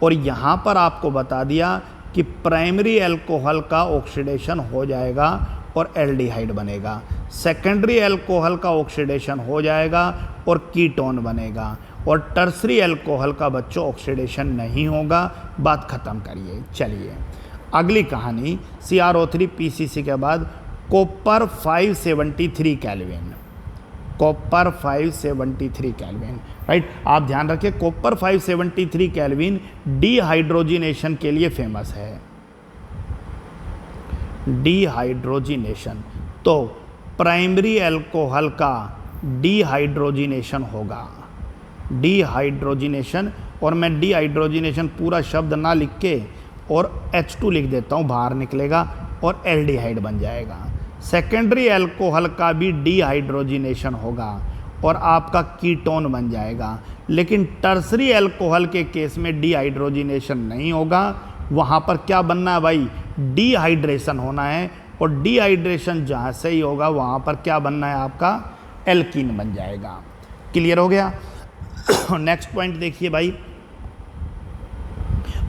और यहाँ पर आपको बता दिया कि प्राइमरी अल्कोहल का ऑक्सीडेशन हो जाएगा और एल्डिहाइड बनेगा, सेकेंडरी अल्कोहल का ऑक्सीडेशन हो जाएगा और कीटोन बनेगा, और टर्सरी अल्कोहल का बच्चों ऑक्सीडेशन नहीं होगा। बात ख़त्म करिए। चलिए अगली कहानी CrO3 PCC के बाद copper 573 kelvin, copper 573 kelvin, right. आप ध्यान रखिए कॉपर 573 केल्विन डिहाइड्रोजिनेशन के लिए फेमस है, डिहाइड्रोजिनेशन। तो प्राइमरी अल्कोहल का डिहाइड्रोजिनेशन होगा, डिहाइड्रोजिनेशन। और मैं डिहाइड्रोजिनेशन पूरा शब्द ना लिख के और H2 लिख देता हूँ, बाहर निकलेगा और एल्डिहाइड बन जाएगा। सेकेंडरी अल्कोहल का भी डिहाइड्रोजिनेशन होगा और आपका कीटोन बन जाएगा। लेकिन टर्सरी अल्कोहल के केस में डिहाइड्रोजिनेशन नहीं होगा, वहाँ पर क्या बनना है भाई? डिहाइड्रेशन होना है, और डिहाइड्रेशन जहाँ से ही होगा वहाँ पर क्या बनना है? आपका एल्कीन बन जाएगा। क्लियर हो गया? नेक्स्ट पॉइंट देखिए भाई,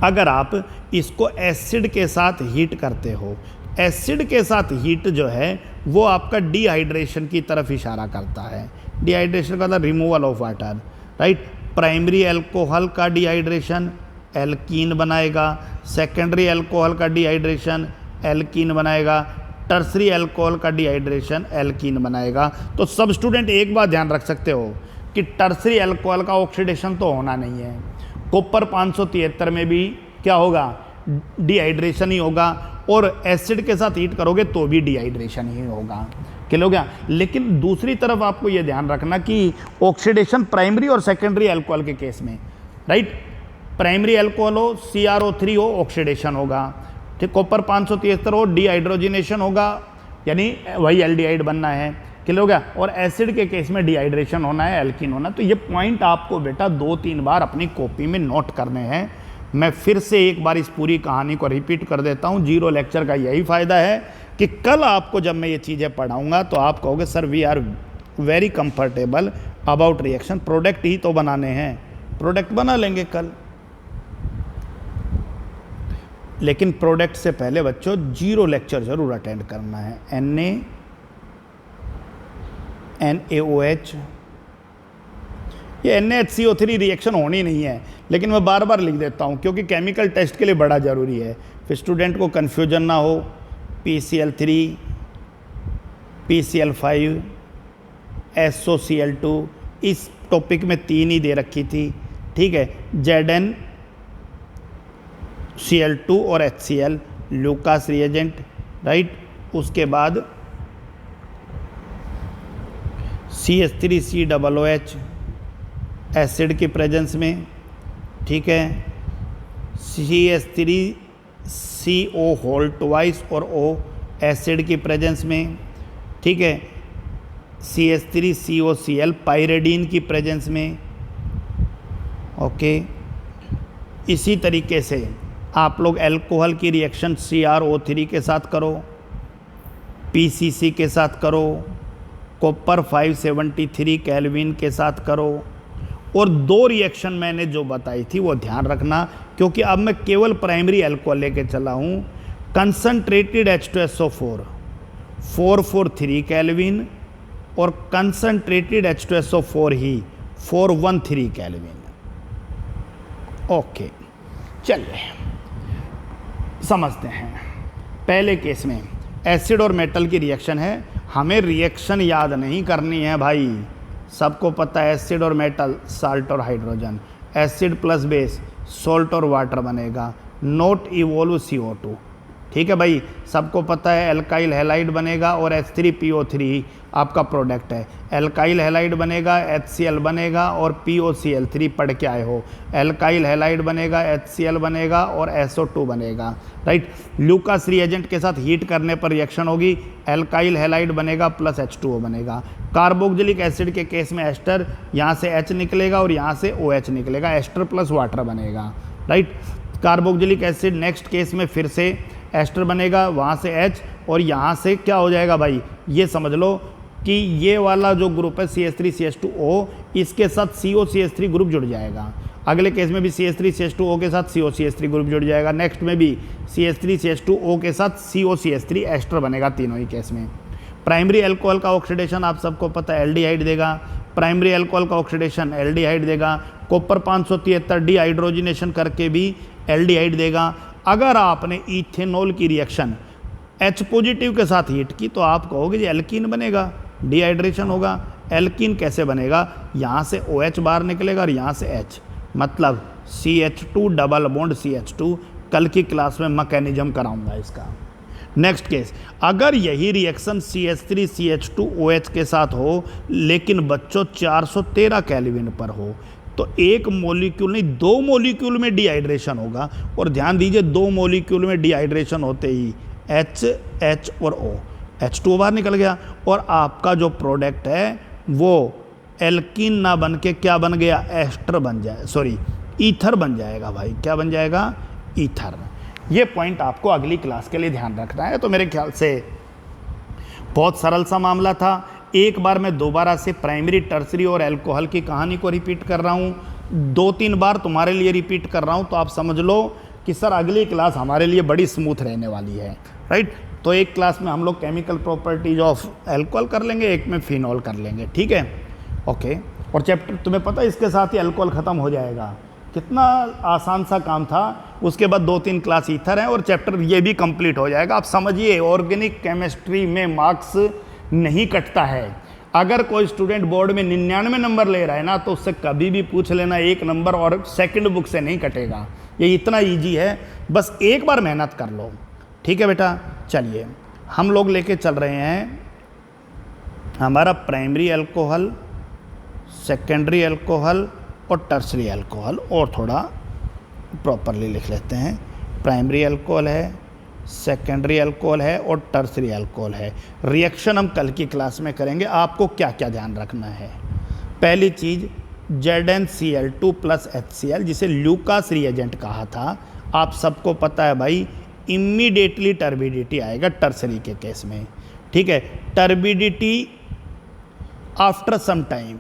अगर आप इसको एसिड के साथ हीट करते हो, एसिड के साथ हीट जो है वो आपका डिहाइड्रेशन की तरफ इशारा करता है। डिहाइड्रेशन का मतलब removal of water, right. Primary alcohol का डिहाइड्रेशन एल्कीन बनाएगा, सेकेंडरी अल्कोहल का डिहाइड्रेशन एल्कीन बनाएगा, टर्सरी अल्कोहल का डिहाइड्रेशन एल्कीन बनाएगा। तो सब स्टूडेंट एक बात ध्यान रख सकते हो कि टर्सरी अल्कोहल का ऑक्सीडेशन तो होना नहीं है। कॉपर 573 में भी क्या होगा? डिहाइड्रेशन ही होगा, और एसिड के साथ हीट करोगे तो भी डिहाइड्रेशन ही होगा। क्लियर हो गया? लेकिन दूसरी तरफ आपको ये ध्यान रखना कि ऑक्सीडेशन प्राइमरी और सेकेंडरी अल्कोहल के केस में, राइट, प्राइमरी अल्कोहल हो, CrO3 हो, ऑक्सीडेशन होगा, ठीक। कॉपर 573 हो, डिहाइड्रोजिनेशन होगा, यानी वही एल्डिहाइड बनना है। क्लियर हो गया? और एसिड के केस में डिहाइड्रेशन होना है, एल्कीन होना। तो ये पॉइंट आपको बेटा 2-3 बार अपनी कॉपी में नोट करने हैं। मैं फिर से एक बार इस पूरी कहानी को रिपीट कर देता हूँ। जीरो लेक्चर का यही फ़ायदा है कि कल आपको जब मैं ये चीज़ें पढ़ाऊँगा तो आप कहोगे sir we are very comfortable about reaction. Product ही तो बनाने हैं, प्रोडक्ट बना लेंगे कल, लेकिन प्रोडक्ट से पहले बच्चों जीरो लेक्चर ज़रूर अटेंड करना है। NaOH, ये NaHCO3 रिएक्शन होनी नहीं है, लेकिन मैं बार बार लिख देता हूँ क्योंकि केमिकल टेस्ट के लिए बड़ा ज़रूरी है, फिर स्टूडेंट को कन्फ्यूजन ना हो। PCl3, PCl5, SOCl2, इस टॉपिक में 3 ही दे रखी थी, ठीक है। ZnCl2 और HCl लूकास रिएजेंट, राइट। उसके बाद CH3COOH एसिड की प्रेजेंस में, ठीक है। CH3CO होल ट्वाइस और O एसिड की प्रेजेंस में, ठीक है। CH3COCl पायरेडीन की प्रेजेंस में, ओके। इसी तरीके से आप लोग अल्कोहल की रिएक्शन CrO3 के साथ करो, PCC के साथ करो, कॉपर 573 केल्विन के साथ करो, और 2 रिएक्शन मैंने जो बताई थी वो ध्यान रखना, क्योंकि अब मैं केवल प्राइमरी अल्कोहल लेके चला हूँ। कंसनट्रेटेड H2SO4 443 केल्विन और कंसनट्रेटेड H2SO4 ही 413 केल्विन। ओके, चलिए समझते हैं। पहले केस में एसिड और मेटल की रिएक्शन है, हमें रिएक्शन याद नहीं करनी है भाई, सबको पता है एसिड और मेटल, साल्ट और hydrogen, acid plus base salt और वाटर बनेगा, नोट इवोल्व CO2, ठीक है भाई। सबको पता है एल्काइल हैलाइड बनेगा और H3PO3 आपका प्रोडक्ट है। एल्काइल हैलाइड बनेगा, HCl बनेगा और POCl3 पढ़ के आए हो। एल्काइल हैलाइड बनेगा, HCl बनेगा और SO2 बनेगा, राइट। लूकास रिएजेंट के साथ हीट करने पर रिएक्शन होगी, एल्काइल हैलाइड बनेगा प्लस H2O बनेगा। कार्बोक्सिलिक एसिड के केस में एस्टर, यहाँ से H निकलेगा और यहाँ से OH निकलेगा, एस्टर प्लस वाटर बनेगा, right. Carboxylic acid next case में फिर से एस्टर बनेगा, वहाँ से H और यहाँ से क्या हो जाएगा भाई, ये समझ लो कि ये वाला जो ग्रुप है CH3CH2O इसके साथ COCH3 ग्रुप जुड़ जाएगा। अगले केस में भी CH3CH2O के साथ COCH3 ग्रुप जुड़ जाएगा। नेक्स्ट में भी CH3CH2O के साथ COCH3 एस्टर बनेगा तीनों ही केस में। प्राइमरी अल्कोहल का ऑक्सीडेशन आप सबको पता है एल्डिहाइड देगा, प्राइमरी अल्कोहल का ऑक्सीडेशन एल्डिहाइड देगा, कॉपर 573 डिहाइड्रोजिनेशन करके भी एल्डिहाइड देगा। अगर आपने इथेनॉल की रिएक्शन H पॉजिटिव के साथ हीट की तो आप कहोगे जी एल्कीन बनेगा, डिहाइड्रेशन होगा। एल्कीन कैसे बनेगा? यहाँ से OH बाहर निकलेगा और यहाँ से H, मतलब CH2 डबल बॉन्ड CH2। कल की क्लास में मैकेनिज्म कराऊंगा इसका। नेक्स्ट केस, अगर यही रिएक्शन CH3CH2OH के साथ हो लेकिन बच्चों 413 केल्विन पर हो तो एक मॉलिक्यूल नहीं 2 मॉलिक्यूल में डिहाइड्रेशन होगा। और ध्यान दीजिए 2 मॉलिक्यूल में डिहाइड्रेशन होते ही H और O, H2O बाहर निकल गया और आपका जो प्रोडक्ट है वो एल्कीन ना बन के क्या बन गया? एस्टर बन जाए, सॉरी ईथर बन जाएगा भाई। क्या बन जाएगा? ईथर। ये पॉइंट आपको अगली क्लास के लिए ध्यान रखना है। तो मेरे ख्याल से बहुत सरल सा मामला था। एक बार मैं दोबारा से प्राइमरी, टर्सरी और अल्कोहल की कहानी को रिपीट कर रहा हूँ, 2-3 बार तुम्हारे लिए रिपीट कर रहा हूँ, तो आप समझ लो कि सर अगली क्लास हमारे लिए बड़ी स्मूथ रहने वाली है, राइट। तो एक क्लास में हम लोग केमिकल प्रॉपर्टीज ऑफ अल्कोहल कर लेंगे, एक में फिनॉल कर लेंगे, ठीक है, ओके। और चैप्टर तुम्हें पता है इसके साथ ही अल्कोहल ख़त्म हो जाएगा। कितना आसान सा काम था। उसके बाद 2-3 क्लास ईथर हैं और चैप्टर ये भी कंप्लीट हो जाएगा। आप समझिए ऑर्गेनिक केमिस्ट्री में मार्क्स नहीं कटता है। अगर कोई स्टूडेंट बोर्ड में 99 नंबर ले रहा है ना तो उससे कभी भी पूछ लेना 1 नंबर और सेकंड बुक से नहीं कटेगा। ये इतना इजी है, बस एक बार मेहनत कर लो, ठीक है बेटा। चलिए हम लोग लेके चल रहे हैं हमारा प्राइमरी अल्कोहल, सेकेंडरी अल्कोहल और टर्सरी अल्कोहल। और थोड़ा प्रॉपरली लिख लेते हैं, प्राइमरी अल्कोहल है, सेकेंडरी अल्कोहल है और टर्सरी अल्कोहल है। रिएक्शन हम कल की क्लास में करेंगे। आपको क्या क्या ध्यान रखना है? पहली चीज़ ZnCl2 प्लस HCl, जिसे ल्यूकास रिएजेंट कहा था, आप सबको पता है भाई, इमीडिएटली टर्बिडिटी आएगा टर्सरी के केस में, ठीक है। टर्बिडिटी आफ्टर सम टाइम,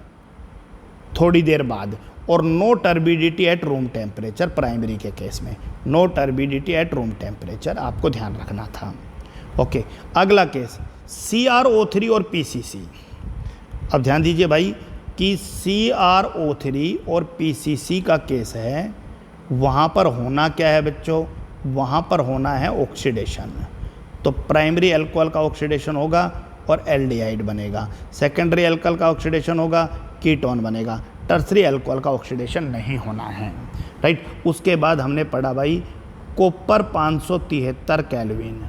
थोड़ी देर बाद, और no turbidity at room temperature primary के केस में। No turbidity at room temperature आपको ध्यान रखना था, ओके। अगला केस CrO3 और PCC। अब ध्यान दीजिए भाई कि CrO3 और PCC का केस है, वहाँ पर होना क्या है बच्चों? वहाँ पर होना है ऑक्सीडेशन। तो प्राइमरी अल्कोहल का ऑक्सीडेशन होगा और एल्डिहाइड बनेगा, सेकेंडरी अल्कोहल का ऑक्सीडेशन होगा, कीटोन बनेगा, टर्सरी अल्कोहल का ऑक्सीडेशन नहीं होना है, राइट। उसके बाद हमने पढ़ा भाई कॉपर 573 केल्विन,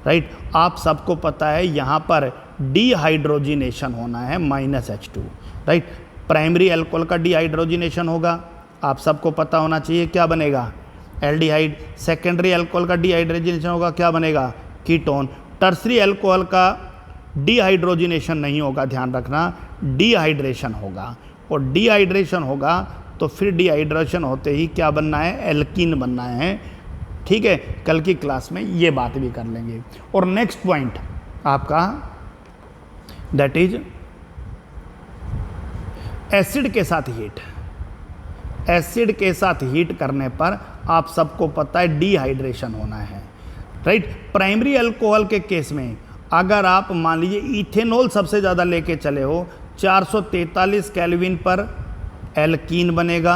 राइट। आप सबको पता है यहाँ पर डिहाइड्रोजिनेशन होना है -H2, राइट। प्राइमरी अल्कोहल का डिहाइड्रोजिनेशन होगा, आप सबको पता होना चाहिए, क्या बनेगा? एल्डिहाइड। सेकेंडरी अल्कोहल का डिहाइड्रोजिनेशन होगा, क्या बनेगा? कीटोन। टर्सरी अल्कोहल का डिहाइड्रोजिनेशन नहीं होगा, ध्यान रखना, डिहाइड्रेशन होगा। और डिहाइड्रेशन होगा तो फिर डिहाइड्रेशन होते ही क्या बनना है? एल्कीन बनना है, ठीक है। कल की क्लास में ये बात भी कर लेंगे। और नेक्स्ट पॉइंट आपका दैट इज एसिड के साथ हीट। एसिड के साथ हीट करने पर आप सबको पता है डिहाइड्रेशन होना है, राइट। प्राइमरी अल्कोहल के केस में अगर आप मान लीजिए इथेनॉल सबसे ज़्यादा लेके चले हो, 443 केल्विन पर एल्कीन बनेगा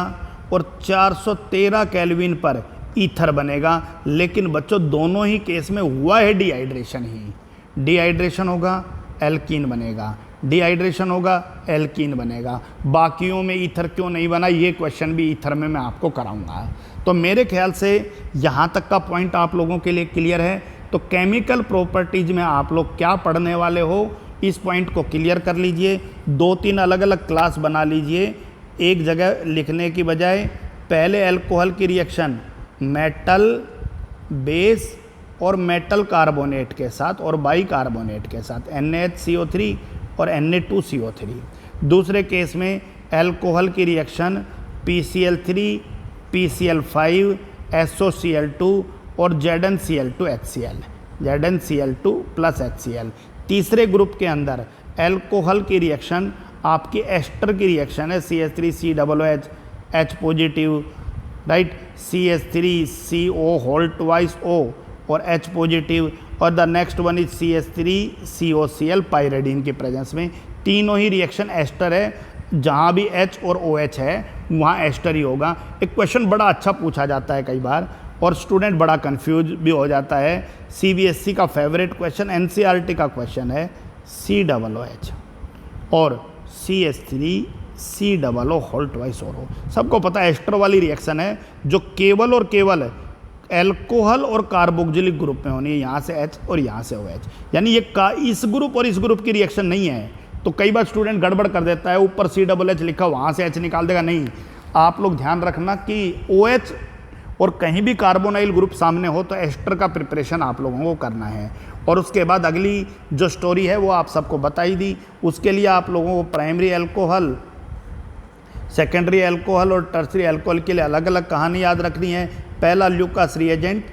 और 413 केल्विन पर ईथर बनेगा। लेकिन बच्चों दोनों ही केस में हुआ है डिहाइड्रेशन ही। डिहाइड्रेशन होगा एल्कीन बनेगा, डिहाइड्रेशन होगा एल्कीन बनेगा। बाकियों में ईथर क्यों नहीं बना, ये क्वेश्चन भी ईथर में मैं आपको कराऊंगा। तो मेरे ख्याल से यहाँ तक का पॉइंट आप लोगों के लिए क्लियर है। तो केमिकल प्रॉपर्टीज में आप लोग क्या पढ़ने वाले हो, इस पॉइंट को क्लियर कर लीजिए। 2-3 अलग अलग क्लास बना लीजिए, एक जगह लिखने की बजाय। पहले अल्कोहल की रिएक्शन मेटल बेस और मेटल कार्बोनेट के साथ और बाई कार्बोनेट के साथ, NaHCO3 और Na2CO3। दूसरे केस में अल्कोहल की रिएक्शन PCl3, PCl5, SOCl2 और ZnCl2HCl, ZnCl2 प्लस HCl। तीसरे ग्रुप के अंदर एल्कोहल की रिएक्शन आपकी एस्टर की रिएक्शन है, CH3COOH H positive, right, CH3CO whole twice O और H पॉजिटिव, और the next one is CH3COCl pyridine की प्रेजेंस में। तीनों ही रिएक्शन एस्टर है, जहाँ भी H और OH है वहाँ एस्टर ही होगा। एक क्वेश्चन बड़ा अच्छा पूछा जाता है कई बार और स्टूडेंट बड़ा कंफ्यूज भी हो जाता है। CBSE का फेवरेट क्वेश्चन, NCERT का क्वेश्चन है COOH और CH3COO होल ट्वाइस O। सबको पता है एस्टर वाली रिएक्शन है जो केवल और केवल एल्कोहल और कार्बोक्सिलिक ग्रुप में होनी है, यहाँ से H और यहाँ से OH, यानी ये इस ग्रुप और इस ग्रुप की रिएक्शन नहीं है। तो कई बार स्टूडेंट गड़बड़ कर देता है, ऊपर COOH लिखा वहाँ से H निकाल देगा। नहीं, आप लोग ध्यान रखना कि OH और कहीं भी कार्बोनाइल ग्रुप सामने हो तो एस्टर का प्रिपरेशन आप लोगों को करना है। और उसके बाद अगली जो स्टोरी है वो आप सबको बताई दी। उसके लिए आप लोगों को प्राइमरी अल्कोहल, सेकेंडरी अल्कोहल और टर्सरी अल्कोहल के लिए अलग अलग कहानी याद रखनी है। पहला, ल्यूकास रिएजेंट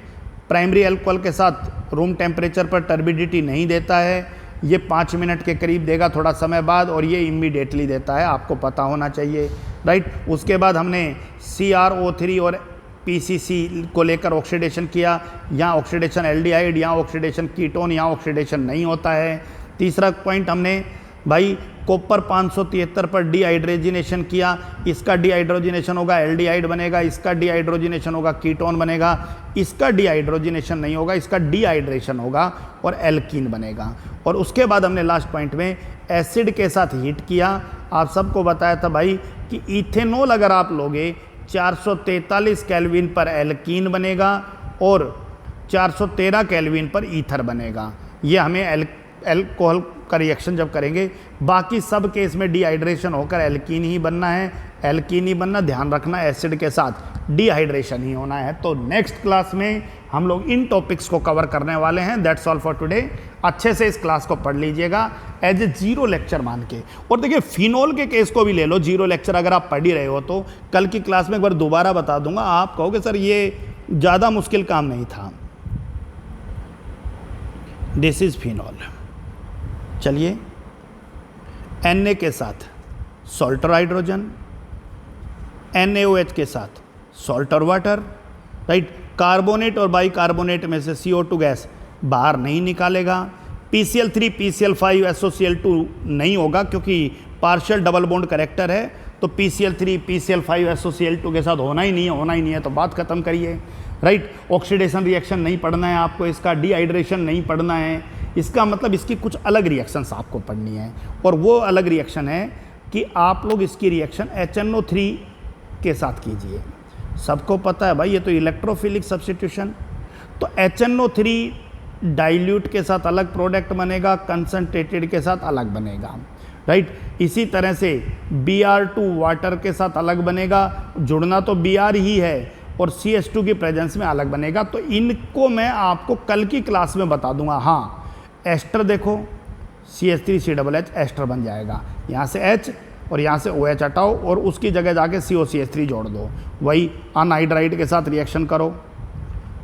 प्राइमरी अल्कोहल के साथ रूम टेम्परेचर पर टर्बिडिटी नहीं देता है, ये 5 मिनट के करीब देगा थोड़ा समय बाद, और ये इमीडिएटली देता है, आपको पता होना चाहिए, राइट। उसके बाद हमने CrO3 और PCC को लेकर ऑक्सीडेशन किया। यहाँ ऑक्सीडेशन एल्डिहाइड, यहाँ ऑक्सीडेशन कीटोन, यहाँ ऑक्सीडेशन नहीं होता है। तीसरा पॉइंट हमने भाई कॉपर 573 पर डीहाइड्रोजिनेशन किया, इसका डीहाइड्रोजिनेशन होगा एल्डिहाइड बनेगा, इसका डीहाइड्रोजिनेशन होगा कीटोन बनेगा, इसका डीहाइड्रोजिनेशन नहीं होगा, इसका डीहाइड्रेशन होगा और एल्कीन बनेगा। और उसके बाद हमने लास्ट पॉइंट में एसिड के साथ हीट किया। आप सबको बताया था भाई कि इथेनॉल अगर आप लोगे 443 केल्विन पर एल्कीन बनेगा और 413 केल्विन पर ईथर बनेगा। ये हमें एल्कोहल का रिएक्शन जब करेंगे, बाकी सब केस में डिहाइड्रेशन होकर एल्कीन ही बनना है, एल्कीन ही बनना, ध्यान रखना एसिड के साथ डिहाइड्रेशन ही होना है। तो नेक्स्ट क्लास में हम लोग इन टॉपिक्स को कवर करने वाले हैं। That's all for today. अच्छे से इस क्लास को पढ़ लीजिएगा एज ए 0 लेक्चर मान के। और देखिए फिनोल के केस को भी ले लो 0 लेक्चर, अगर आप पढ़ ही रहे हो तो कल की क्लास में एक बार दोबारा बता दूंगा, आप कहोगे सर ये ज़्यादा मुश्किल काम नहीं था। This is phenol. चलिए, Na के साथ सॉल्टर हाइड्रोजन, NaOH के साथ सॉल्टर वाटर, राइट। कार्बोनेट और बाइकार्बोनेट में से CO2 गैस बाहर नहीं निकालेगा। PCl3 PCl5 SOCl2 नहीं होगा क्योंकि पार्शियल डबल बॉन्ड करेक्टर है, तो PCl3 PCl5 SOCl2 के साथ होना ही नहीं है, तो बात खत्म करिए, राइट। ऑक्सीडेशन रिएक्शन नहीं पढ़ना है आपको, इसका डिहाइड्रेशन नहीं पढ़ना है, इसका मतलब इसकी कुछ अलग रिएक्शंस आपको पढ़नी है। और वो अलग रिएक्शन है कि आप लोग इसकी रिएक्शन HNO3 के साथ कीजिए। सबको पता है भाई ये तो इलेक्ट्रोफिलिक सब्स्टिट्यूशन, तो HNO3 डाइल्यूट के साथ अलग प्रोडक्ट बनेगा, कंसनट्रेटेड के साथ अलग बनेगा, राइट। इसी तरह से Br2 वाटर के साथ अलग बनेगा, जुड़ना तो Br ही है, और CH2 की प्रेजेंस में अलग बनेगा। तो इनको मैं आपको कल की क्लास में बता दूंगा। हाँ, एस्टर देखो CH3COOH एस्टर बन जाएगा, यहाँ से H और यहाँ से OH हटाओ और उसकी जगह जाके COCH3 जोड़ दो, वही अनहाइड्राइड के साथ रिएक्शन करो,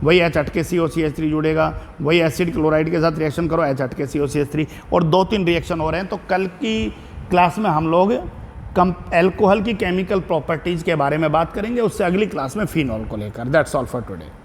वही H हट के COCH3 जुड़ेगा, वही एसिड क्लोराइड के साथ रिएक्शन करो, H हट के COCH3, और 2-3 रिएक्शन हो रहे हैं। तो कल की क्लास में हम लोग एल्कोहल की केमिकल प्रॉपर्टीज़ के बारे में बात करेंगे, उससे अगली क्लास में फिनॉल को लेकर। That's all for today.